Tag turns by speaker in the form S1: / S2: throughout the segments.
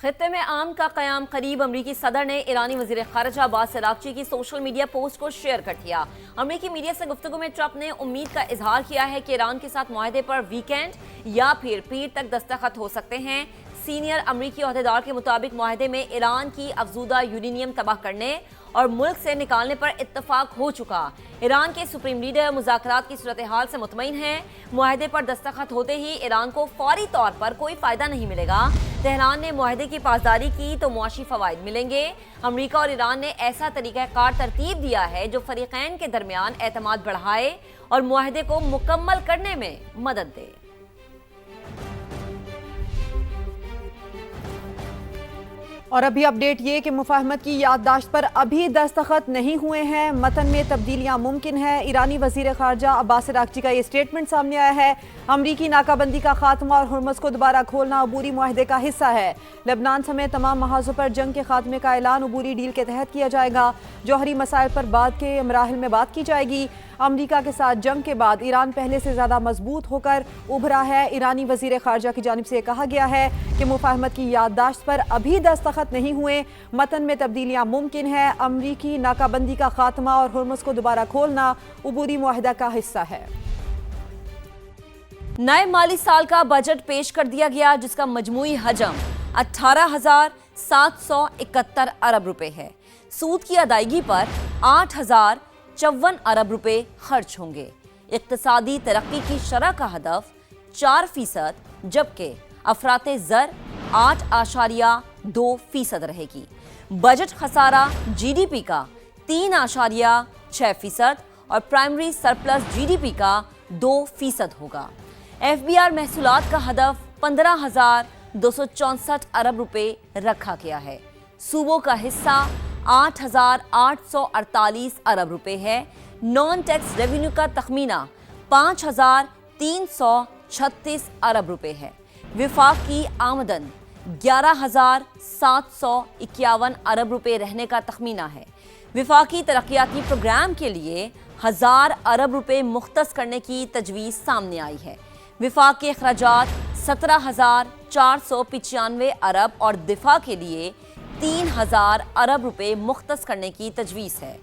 S1: खित्ते में आम का क़याम करीब अमरीकी सदर ने ईरानी वज़ीर ख़ारिजा अब्बास अराग़ची की सोशल मीडिया पोस्ट को शेयर कर दिया। अमरीकी मीडिया से गुफ्तगू में ट्रंप ने उम्मीद का इजहार किया है कि ईरान के साथ मुआहदे पर वीकेंड या फिर पीर तक दस्तखत हो सकते हैं। सीनियर अमरीकी ओहदेदार के मुताबिक मुआहदे में ईरान की अफजूदा यूरेनियम तबाह करने और मुल्क से निकालने पर इत्तफाक हो चुका। ईरान के सुप्रीम लीडर मुज़ाकरात की सूरत हाल से मुतमईन हैं। मुआहदे पर दस्तखत होते ही ईरान को फौरी तौर पर कोई फ़ायदा नहीं मिलेगा। तेहरान ने मुआहदे की पासदारी की तो मुआशी फ़वाइद मिलेंगे। अमरीका और ईरान ने ऐसा तरीक़ाकार तरतीब दिया है जो फ़रीक़ैन के दरमियान एतमाद बढ़ाए और मुआहदे को मुकम्मल करने में मदद दे।
S2: और अभी अपडेट ये कि मुफाहमत की याददाश्त पर अभी दस्तखत नहीं हुए हैं, मतन में तब्दीलियां मुमकिन है। ईरानी वज़ीर ख़ारिजा अब्बास अराग़ची का ये स्टेटमेंट सामने आया है। अमरीकी नाकाबंदी का खात्मा और हुर्मुज़ को दोबारा खोलना अबूरी मुआहदे का हिस्सा है। लेबनान समेत तमाम महाजों पर जंग के खात्मे का ऐलान अबूरी डील के तहत किया जाएगा। जौहरी मसाइल पर बाद के मराहिल में बात की जाएगी। अमरीका के साथ जंग के बाद ईरान पहले से ज़्यादा मजबूत होकर उभरा है। ईरानी वज़ीर ख़ारिजा की जानिब से कहा गया है कि मुफाहमत की याददाश्त पर अभी दस्तखत नहीं हुए, मतन में तब्दीलियां मुमकिन है। अमरीकी नाकाबंदी का खात्मा और हुर्मुज़ को दोबारा खोलना अबूरी मुआहदा का हिस्सा है।
S1: नए माली साल का बजट पेश कर दिया गया जिसका मजमूई हजम 18,771 अरब रुपए है। सूद की अदायगी पर 8,054 अरब रुपए खर्च होंगे। इक्तिसादी तरक्की की शरह का हदफ 4%, जबकि अफराते ज़र 8.2% रहेगी। बजट खसारा जीडीपी का 3.6% और प्राइमरी सरप्लस जीडीपी का 2% होगा। एफबीआर महसूलात का हदफ 15,264 अरब रुपए रखा गया है। सूबों का हिस्सा 8,848 अरब रुपए है। नॉन टैक्स रेवेन्यू का तखमीना 5,336 अरब रुपए है। विफाक की आमदन 11,751 अरब रुपए रहने का तखमीना है। विफाकी तरक्याती प्रोग्राम के लिए 1,000 अरब रुपए मुख्तस करने की तजवीज़ सामने आई है। विफाक के अखराजात 17,495 अरब और दिफा के लिए 3,000 अरब रुपए मुख्तस करने की तजवीज़ है।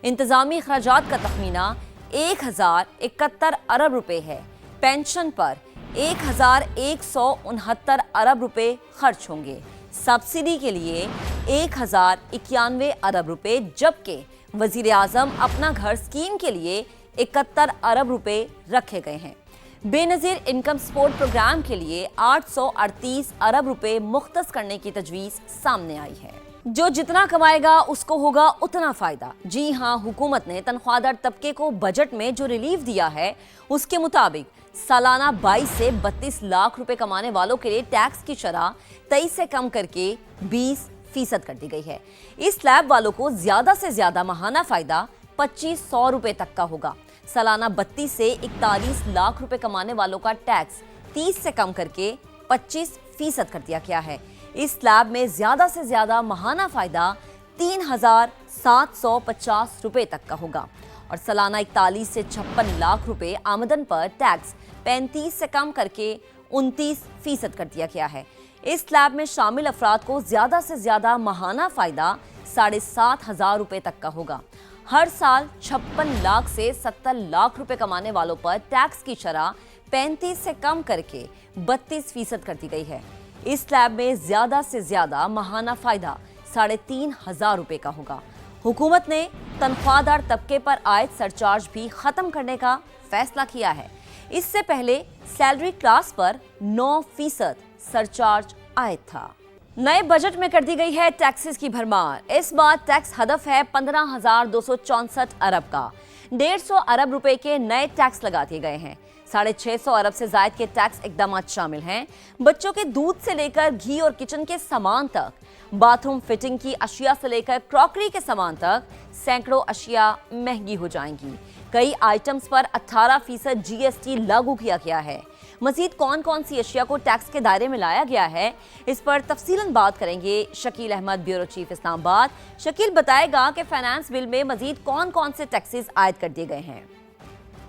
S1: इंतज़ामी अखराजात का तखमीना 1,071 अरब रुपए है। पेंशन पर 1,169 अरब रुपए खर्च होंगे। सब्सिडी के लिए 1,091 अरब रुपए, जबकि वज़ीर आज़म अपना घर स्कीम के लिए 71 अरब रुपए रखे गए हैं। बेनज़ीर इनकम सपोर्ट प्रोग्राम के लिए 838 अरब रुपए मुख्तस करने की तजवीज़ सामने आई है। जो जितना कमाएगा उसको होगा उतना फ़ायदा। जी हाँ, हुकूमत ने तनख्वाहदार तबके को बजट में जो रिलीफ दिया है उसके मुताबिक सालाना 22 से 32 लाख रुपए कमाने वालों के लिए टैक्स की शरह 23 से कम करके 20% कर दी गई है। इस स्लैब वालों को ज़्यादा से ज़्यादा माहाना फ़ायदा 2,500 रुपए तक का होगा। सालाना 32 से 41 लाख रुपए कमाने वालों का टैक्स 30 से कम करके 25% कर दिया गया है। इस स्लैब में ज्यादा से ज्यादा माहाना फायदा 3,750 रुपए तक का होगा और सालाना 41 से 56 लाख रुपए आमदन पर टैक्स 35 से कम करके 29% कर दिया गया है। इस स्लैब में शामिल अफराद को ज्यादा से ज्यादा माहाना फायदा 7,500 रुपए तक का होगा। हर साल 56 लाख से 70 लाख रुपए कमाने वालों पर टैक्स की शरह 35 से कम करके 32% कर दी गई है। इस स्लैब में ज्यादा से ज्यादा माहाना फायदा 3,500 रुपए का होगा। हुकूमत ने तनख्वाहदार तबके पर आयद सरचार्ज भी खत्म करने का फैसला किया है। इससे पहले सैलरी क्लास पर 9% सरचार्ज आयद था। नए बजट में कर दी गई है टैक्सेस की भरमार। इस बार टैक्स हदफ है 15,264 अरब का। 150 अरब रुपए के नए टैक्स लगा दिए गए हैं। 650 अरब से जायद के टैक्स इकदाम शामिल हैं। बच्चों के दूध से लेकर घी और किचन के सामान तक, बाथरूम फिटिंग की अशिया से लेकर क्रॉकरी के सामान तक सैकड़ों अशिया महंगी हो जाएंगी। कई आइटम्स पर 18% GST लागू किया गया है। मजीद कौन कौन सी अशिया को टैक्स के दायरे में लाया गया है, इस पर तफसीलन बात करेंगे शकील अहमद, ब्यूरो चीफ इस्लामाबाद। शकील बताएगा कि फाइनेंस बिल में मजीद कौन कौन से टैक्सेस आयद कर दिए गए हैं।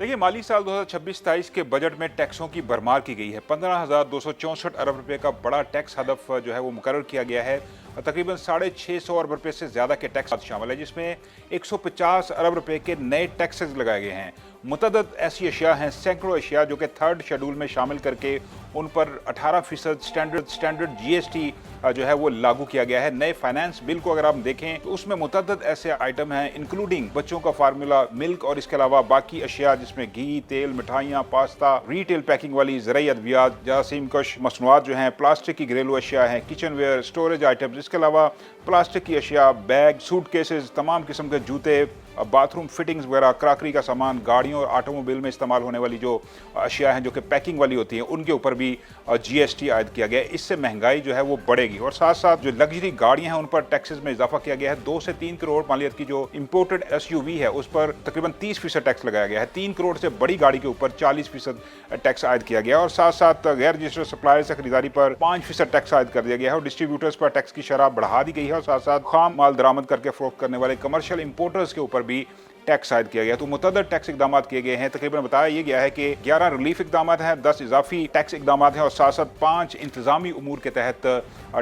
S3: देखिए, माली साल 2026-27 के बजट में टैक्सों की भरमार की गई है। 15,264 अरब रुपए का बड़ा टैक्स हदफ जो है वो मुकर्रर किया गया है। तकरीबन 650 अरब रुपए से ज्यादा के टैक्स शामिल है, जिसमें 150 अरब रुपए के नए टैक्सेस लगाए गए हैं। मुतअद्दिद ऐसी अशिया हैं, सैकड़ों अशिया जो कि थर्ड शेड्यूल में शामिल करके उन पर 18% स्टैंडर्ड जीएसटी जो है वो लागू किया गया है। नए फाइनेंस बिल को अगर आप देखें तो उसमें मुतअद्दिद ऐसे आइटम हैं, इंक्लूडिंग बच्चों का फार्मूला मिल्क और इसके अलावा बाकी अशिया जिसमें घी, तेल, मिठाइयाँ, पास्ता, रिटेल पैकिंग वाली ज़राई अद्वियात, जरासीम कश मसनूआत जो हैं, प्लास्टिक की घरेलू अशिया हैं, किचन वेयर, स्टोरेज आइटम्स, इसके अलावा प्लास्टिक की अशिया, बैग, सूटकेसेस, तमाम किस्म के जूते, बाथरूम फिटिंग्स वगैरह, क्रॉकरी का सामान, गाड़ियों और ऑटोमोबाइल में इस्तेमाल होने वाली जो अशिया हैं जो कि पैकिंग वाली होती हैं, उनके ऊपर भी जीएसटी आयद किया गया है। इससे महंगाई जो है वो बढ़ेगी और साथ साथ जो लग्जरी गाड़ियां हैं उन पर टैक्सेस में इजाफा किया गया है। 2 से 3 करोड़ मालियत की जो इंपोर्टेड एसयूवी है उस पर तकरीबन 30% टैक्स लगाया गया है। 3 करोड़ से बड़ी गाड़ी के ऊपर 40% टैक्स आयद किया गया है और साथ साथ गैर रजिस्टर्ड सप्लायर से खरीदारी पर 5% टैक्स आयद कर दिया गया है और डिस्ट्रीब्यूटर्स पर टैक्स की शरह बढ़ा दी गई है और साथ साथ खाम माल दरामद करके फरोख्त करने वाले कमर्शियल इंपोर्टर्स के ऊपर भी टैक्स आयद किया गया। तो मुतअद्दिद टैक्स इकदाम किए गए हैं। तकरीबन बताया यह गया है कि 11 रिलीफ इकदाम हैं, 10 इजाफी टैक्स इकदाम हैं और साथ साथ 5 इंतजामी उमूर के तहत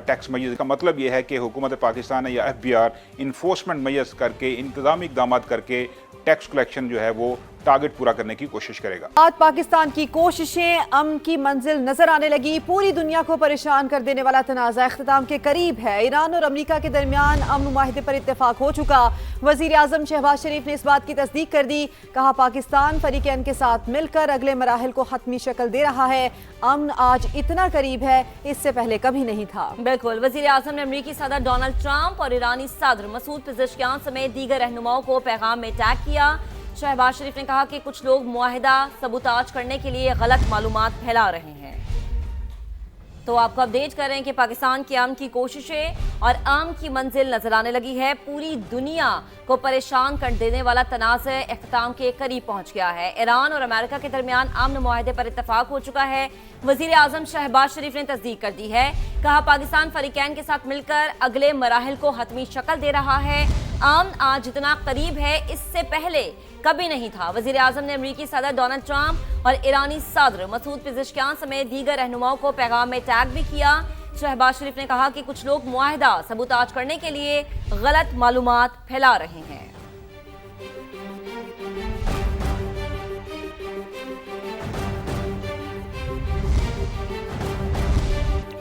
S3: टैक्स मैयस। का मतलब यह है कि हुकूमत पाकिस्तान या FBR इन्फोर्समेंट मैयस करके, इंतजामी इकदाम करके टैक्स कलेक्शन जो है वो टारगेट पूरा करने की कोशिश करेगा।
S2: आज पाकिस्तान की कोशिशें अमन की मंजिल नजर आने लगी। पूरी दुनिया को परेशान कर देने वाला तनाज़ा इख्तिताम के करीब है। ईरान और अमेरिका के दरमियान अमन मुआहिदे पर इत्तेफाक हो चुका। वजीर आजम शहबाज शरीफ ने इस बात की तस्दीक कर दी। कहा, पाकिस्तान फरीकैन के साथ मिलकर अगले मराहिल को हतमी शक्ल दे रहा है। अमन आज इतना करीब है, इससे पहले कभी नहीं था।
S1: बिल्कुल, वजीर आजम ने अमेरिकी सदर डोनाल्ड ट्रंप और ईरानी सदर मसूद पेज़ेश्कियान समेत दीगर रहनुमाओं को पैगाम में टैग किया। शहबाज शरीफ ने कहा कि कुछ लोग मुआहिदा सबूताज करने के लिए गलत मालूमात फैला रहे हैं। तो आपको अपडेट कर रहे हैं कि पाकिस्तान की अमन की कोशिशें और अमन की मंजिल नजर आने लगी है। पूरी दुनिया को परेशान कर देने वाला तनाज़ा इख्तिताम के करीब पहुंच गया है। ईरान और अमेरिका के दरमियान अमन मुआहिदे पर इत्तफाक हो चुका है। वजीर आजम शहबाज शरीफ ने तस्दीक कर दी है। कहा, पाकिस्तान फरीकैन के साथ मिलकर अगले मराहिल को हतमी शक्ल दे रहा है। अमन आज जितना करीब है, इससे पहले कभी नहीं था। वजीर आजम ने अमेरिकी सदर डोनाल्ड ट्रंप और ईरानी सदर मसूद पेज़ेश्कियान समेत दीगर रहनुमाओं को पैगाम में टैग भी किया। शहबाज शरीफ ने कहा कि कुछ लोग मुआहिदा सबूताज करने के लिए गलत मालूमात फैला रहे हैं।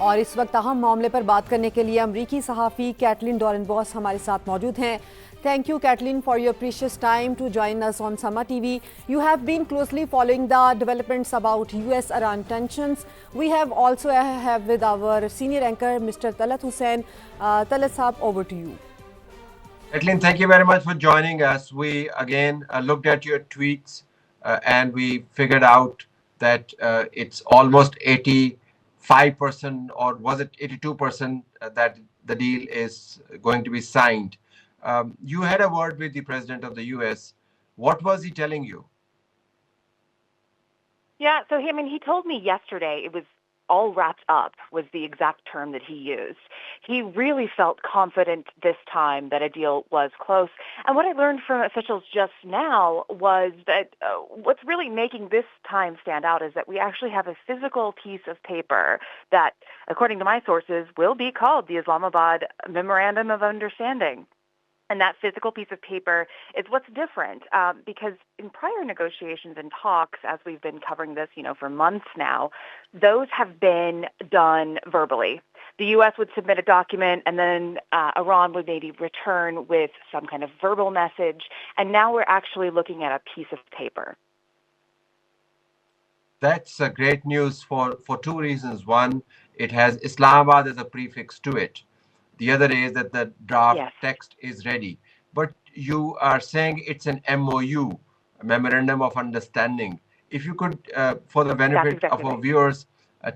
S2: और इस वक्त अहम मामले पर बात करने के लिए अमरीकी सहाफ़ी कैटलिन डॉरेनबॉस हमारे साथ मौजूद हैं। Thank you, Kathleen, for your precious time to join us on Samaa TV. You have been closely following the developments about US-Iran tensions. We have also have with our senior anchor, Mr. Talat Hussain. Talat Saab, over to you.
S4: Kathleen, thank you very much for joining us. We again looked at your tweets and we figured out that it's almost 85% or was it 82% that the deal is going to be signed. You had a word with the president of the US. What was he telling you?
S5: Yeah, so he told me yesterday it was all wrapped up, was the exact term that he used. He really felt confident this time that a deal was close. And what I learned from officials just now was that what's really making this time stand out is that we actually have a physical piece of paper that, according to my sources, will be called the Islamabad Memorandum of Understanding. And that physical piece of paper is what's different because in prior negotiations and talks, as we've been covering this, for months now, those have been done verbally. The U.S. would submit a document and then Iran would maybe return with some kind of verbal message. And now we're actually looking at a piece of paper.
S4: That's great news for two reasons. One, it has Islamabad as a prefix to it. The other is that the draft text is ready. But you are saying it's an MOU, a Memorandum of Understanding. If you could, for the benefit of our viewers,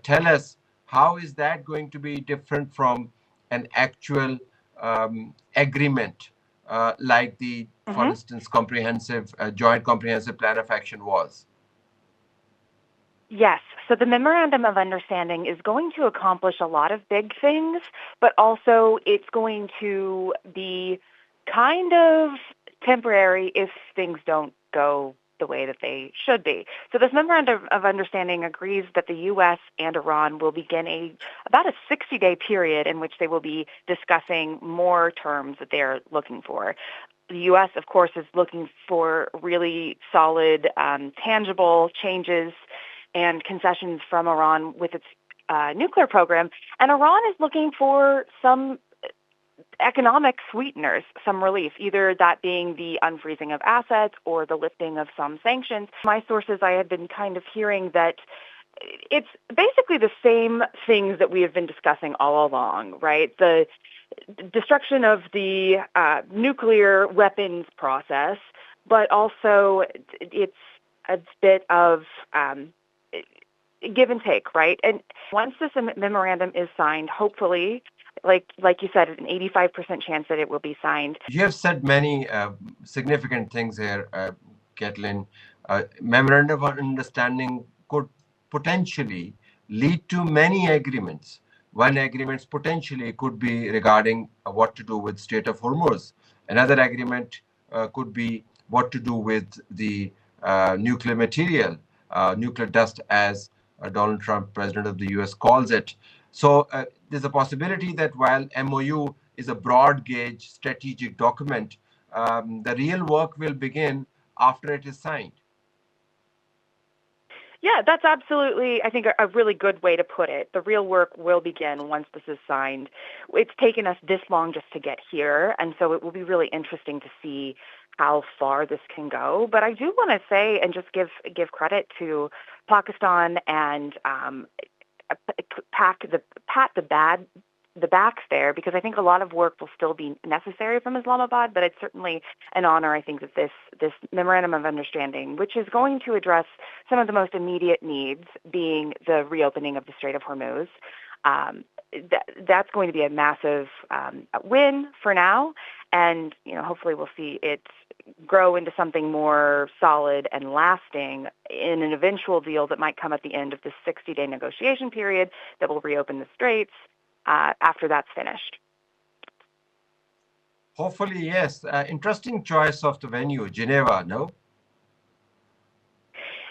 S4: tell us how is that going to be different from an actual agreement like the, for instance, Joint Comprehensive Plan of Action was?
S5: Yes. So the Memorandum of Understanding is going to accomplish a lot of big things, but also it's going to be kind of temporary if things don't go the way that they should be. So this memorandum of understanding agrees that the U.S. and Iran will begin about a 60-day period in which they will be discussing more terms that they're looking for. The U.S., of course, is looking for really solid, tangible changes and concessions from Iran with its nuclear program, and Iran is looking for some economic sweeteners, some relief, either that being the unfreezing of assets or the lifting of some sanctions. My sources, I had been kind of hearing that it's basically the same things that we have been discussing all along, right? The destruction of the nuclear weapons process, but also it's a bit of give and take, right? And once this memorandum is signed, hopefully, like you said, an 85% chance that it will be signed.
S4: You have said many significant things here, Caitlin. Memorandum of understanding could potentially lead to many agreements. One agreement potentially could be regarding what to do with Strait of Hormuz. Another agreement could be what to do with the nuclear material, nuclear dust, as Donald Trump, president of the US, calls it. So there's a possibility that while MOU is a broad gauge strategic document, the real work will begin after it is signed.
S5: Yeah, that's absolutely, I think, a really good way to put it. The real work will begin once this is signed. It's taken us this long just to get here, and so it will be really interesting to see how far this can go. But I do want to say and just give credit to Pakistan and pat the backs there, because I think a lot of work will still be necessary from Islamabad, but it's certainly an honor, I think, that this memorandum of understanding, which is going to address some of the most immediate needs, being the reopening of the Strait of Hormuz, that's going to be a massive win for now, and hopefully we'll see it grow into something more solid and lasting in an eventual deal that might come at the end of this 60-day negotiation period that will reopen the straits after that's finished.
S4: Hopefully, yes. Interesting choice of the venue, Geneva, no?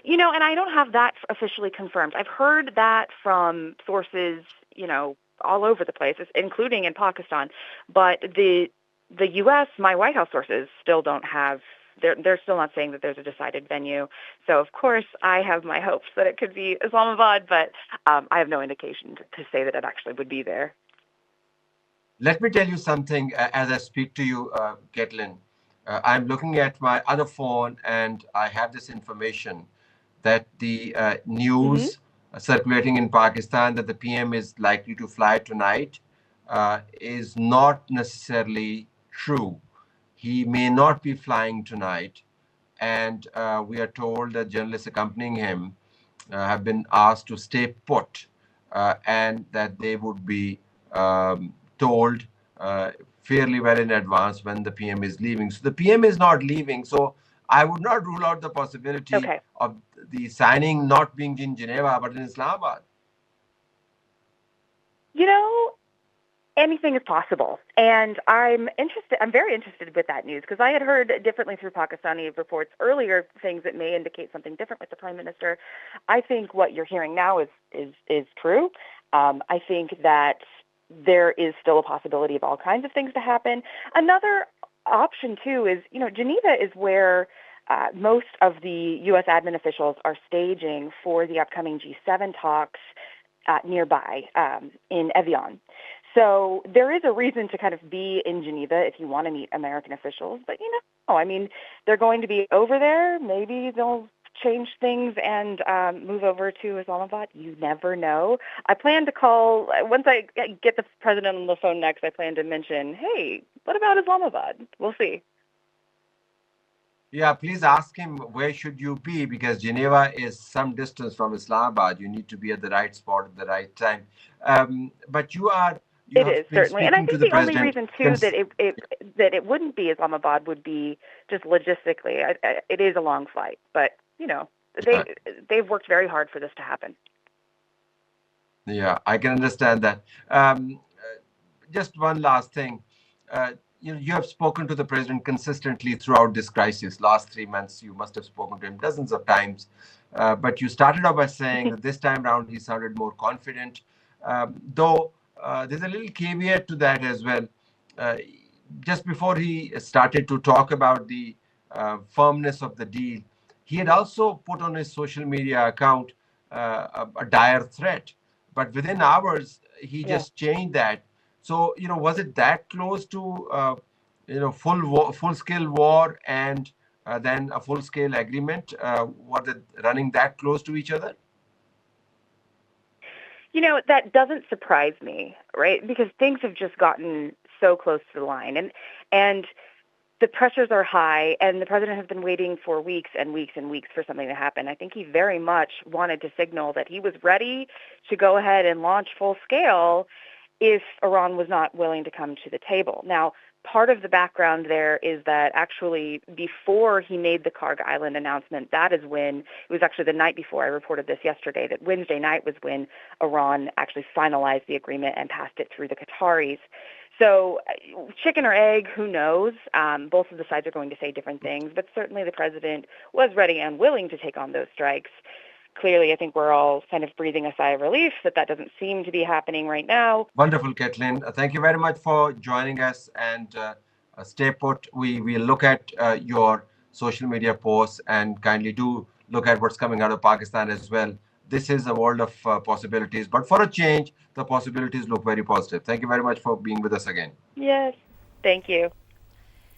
S5: And I don't have that officially confirmed. I've heard that from sources, all over the place, including in Pakistan. But the U.S., my White House sources, still don't have. They're still not saying that there's a decided venue. So of course, I have my hopes that it could be Islamabad, but I have no indication to say that it actually would be there.
S4: Let me tell you something as I speak to you, Caitlin. I'm looking at my other phone, and I have this information that the news circulating in Pakistan that the PM is likely to fly tonight is not necessarily true. He may not be flying tonight, and we are told that journalists accompanying him have been asked to stay put, and that they would be told fairly well in advance when the PM is leaving. So the PM is not leaving. So I would not rule out the possibility of the signing not being in Geneva, but in Islamabad.
S5: Anything is possible. And I'm very interested with that news, because I had heard differently through Pakistani reports earlier things that may indicate something different with the Prime Minister. I think what you're hearing now is true. I think that there is still a possibility of all kinds of things to happen. Another option, too, is, Geneva is where most of the U.S. admin officials are staging for the upcoming G7 talks nearby in Evian. So there is a reason to kind of be in Geneva if you want to meet American officials. But, they're going to be over there. Maybe they'll change things and move over to Islamabad. You never know. I plan to call, once I get the president on the phone next, I plan to mention, hey, what about Islamabad? We'll see.
S4: Yeah, please ask him where should you be, because Geneva is some distance from Islamabad. You need to be at the right spot at the right time. But you
S5: it is, certainly. And I think the only reason, too, that it wouldn't be Islamabad would be just logistically. It is a long flight, but, they've worked very hard for this to happen.
S4: Yeah, I can understand that. Just one last thing. you have spoken to the president consistently throughout this crisis. Last 3 months, you must have spoken to him dozens of times. But you started off by saying that this time around he sounded more confident. Though there's a little caveat to that as well. Just before he started to talk about the firmness of the deal, he had also put on his social media account a dire threat. But within hours, he just changed that. So, was it that close to, full-scale war and then a full-scale agreement? Was it running that close to each other?
S5: That doesn't surprise me, right? Because things have just gotten so close to the line. And the pressures are high, and the president has been waiting for weeks and weeks and weeks for something to happen. I think he very much wanted to signal that he was ready to go ahead and launch full scale if Iran was not willing to come to the table. Now, part of the background there is that actually before he made the Karg Island announcement, that is when, it was actually the night before, I reported this yesterday, that Wednesday night was when Iran actually finalized the agreement and passed it through the Qataris. So chicken or egg, who knows? Both of the sides are going to say different things, but certainly the president was ready and willing to take on those strikes. Clearly, I think we're all kind of breathing a sigh of relief that doesn't seem to be happening right now.
S4: Wonderful, Kathleen. Thank you very much for joining us, and stay put. We will look at your social media posts and kindly do look at what's coming out of Pakistan as well. This is a world of possibilities, but for a change, the possibilities look very positive. Thank you very much for being with us again.
S5: Yes, thank you.